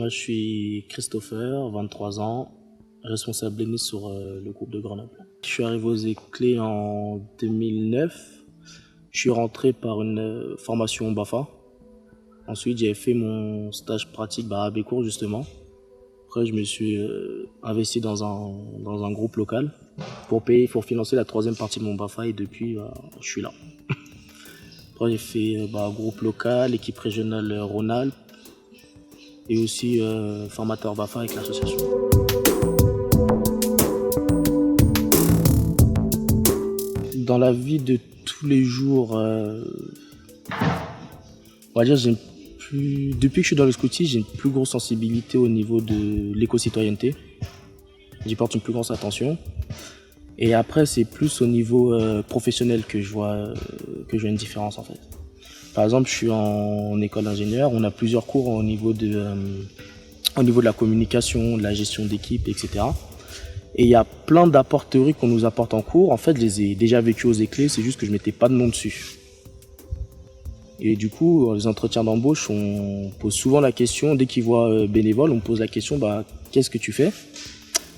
Moi, je suis Christopher, 23 ans, responsable aîné sur le groupe de Grenoble. Je suis arrivé aux Éclés en 2009. Je suis rentré par une formation BAFA. Ensuite, j'ai fait mon stage pratique à Bécourt, justement. Après, je me suis investi dans un groupe local pour financer la troisième partie de mon BAFA et depuis, je suis là. Après, j'ai fait groupe local, équipe régionale Rhône-Alpes et aussi formateur BAFA avec l'association. Dans la vie de tous les jours, on va dire depuis que je suis dans le scoutisme, j'ai une plus grosse sensibilité au niveau de l'éco-citoyenneté. J'y porte une plus grosse attention. Et après, c'est plus au niveau professionnel que je vois une différence en fait. Par exemple, je suis en école d'ingénieur, on a plusieurs cours au niveau de la communication, de la gestion d'équipe, etc. Et il y a plein d'apports théoriques qu'on nous apporte en cours. En fait, je les ai déjà vécus aux Éclés, c'est juste que je mettais pas de nom dessus. Et du coup, dans les entretiens d'embauche, on pose souvent la question, dès qu'ils voient bénévole, on me pose la question, qu'est-ce que tu fais ?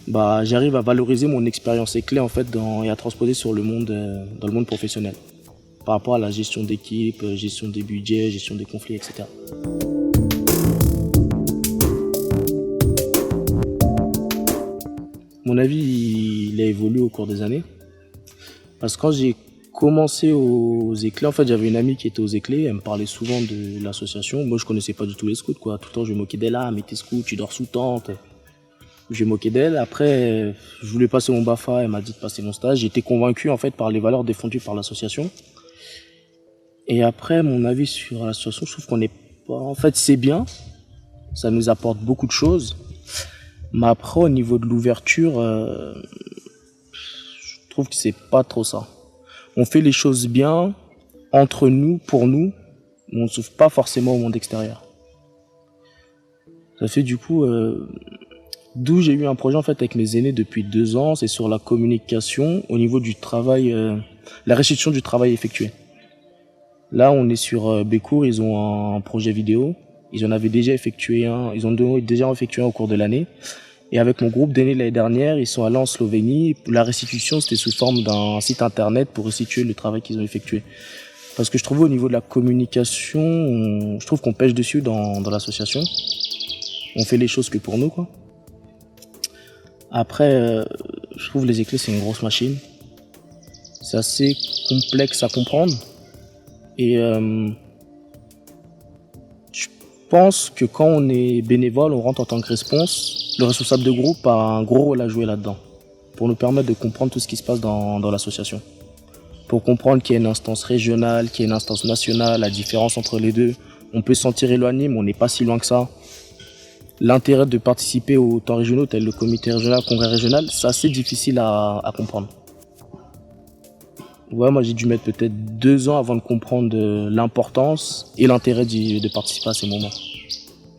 J'arrive à valoriser mon expérience Éclés en fait et à transposer sur le monde, dans le monde professionnel. Par rapport à la gestion d'équipe, gestion des budgets, gestion des conflits, etc. Mon avis, il a évolué au cours des années. Parce que quand j'ai commencé aux Éclés, en fait, j'avais une amie qui était aux Éclés, elle me parlait souvent de l'association. Moi, je connaissais pas du tout les scouts, quoi. Tout le temps, je me moquais d'elle, mais t'es scout, tu dors sous tente. Je me moquais d'elle. Après, je voulais passer mon BAFA, elle m'a dit de passer mon stage. J'étais convaincu, en fait, par les valeurs défendues par l'association. Et après, mon avis sur l'association, je trouve qu'on n'est pas... En fait, c'est bien. Ça nous apporte beaucoup de choses. Mais après, au niveau de l'ouverture, je trouve que c'est pas trop ça. On fait les choses bien, entre nous, pour nous, mais on ne s'ouvre pas forcément au monde extérieur. Ça fait du coup, d'où j'ai eu un projet en fait avec mes aînés depuis 2 ans, c'est sur la communication au niveau du travail, la restitution du travail effectué. Là, on est sur Bécourt, ils ont un projet vidéo, ils ont déjà effectué un au cours de l'année. Et avec mon groupe d'aînés l'année dernière, ils sont allés en Slovénie. La restitution, c'était sous forme d'un site internet pour restituer le travail qu'ils ont effectué. Parce que je trouve au niveau de la communication, je trouve qu'on pêche dessus dans l'association. On fait les choses que pour nous, quoi. Après, je trouve les Éclés, c'est une grosse machine. C'est assez complexe à comprendre. Et je pense que quand on est bénévole, on rentre en tant que le responsable de groupe a un gros rôle à jouer là-dedans, pour nous permettre de comprendre tout ce qui se passe dans l'association. Pour comprendre qu'il y a une instance régionale, qu'il y a une instance nationale, la différence entre les deux. On peut se sentir éloigné, mais on n'est pas si loin que ça. L'intérêt de participer aux temps régionaux, tel le comité régional, congrès régional, c'est assez difficile à comprendre. Ouais, moi j'ai dû mettre peut-être 2 ans avant de comprendre l'importance et l'intérêt de participer à ces moments.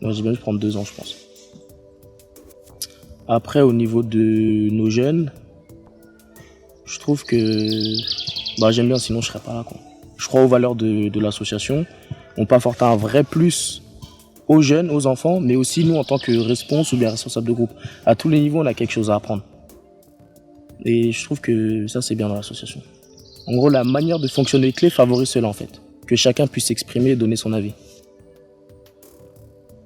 Moi j'ai bien dû prendre 2 ans, je pense. Après, au niveau de nos jeunes, je trouve que j'aime bien, sinon je serais pas là, quoi. Je crois aux valeurs de l'association. On peut apporter un vrai plus aux jeunes, aux enfants, mais aussi nous en tant que responsable ou bien responsable de groupe. À tous les niveaux, on a quelque chose à apprendre. Et je trouve que ça, c'est bien dans l'association. En gros, la manière de fonctionner avec Éclés favorise cela en fait. Que chacun puisse s'exprimer et donner son avis.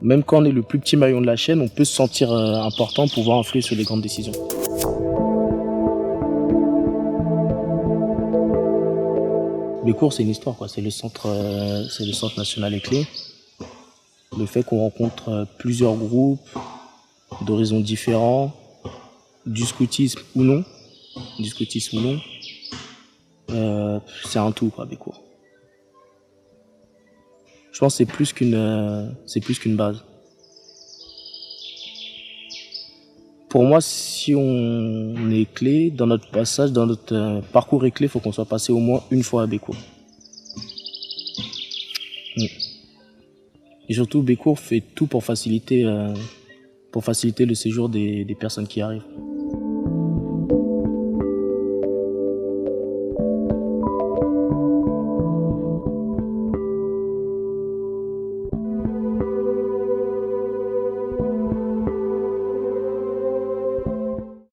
Même quand on est le plus petit maillon de la chaîne, on peut se sentir important pour pouvoir influer sur les grandes décisions. Bécourt, c'est une histoire, quoi. C'est le centre national Éclés. Le fait qu'on rencontre plusieurs groupes d'horizons différents, du scoutisme ou non, c'est un tout, quoi, Bécourt. Je pense que c'est plus qu'une base. Pour moi, si on est Éclés, dans notre parcours Éclés, il faut qu'on soit passé au moins une fois à Bécourt. Et surtout, Bécourt fait tout pour faciliter le séjour des personnes qui arrivent.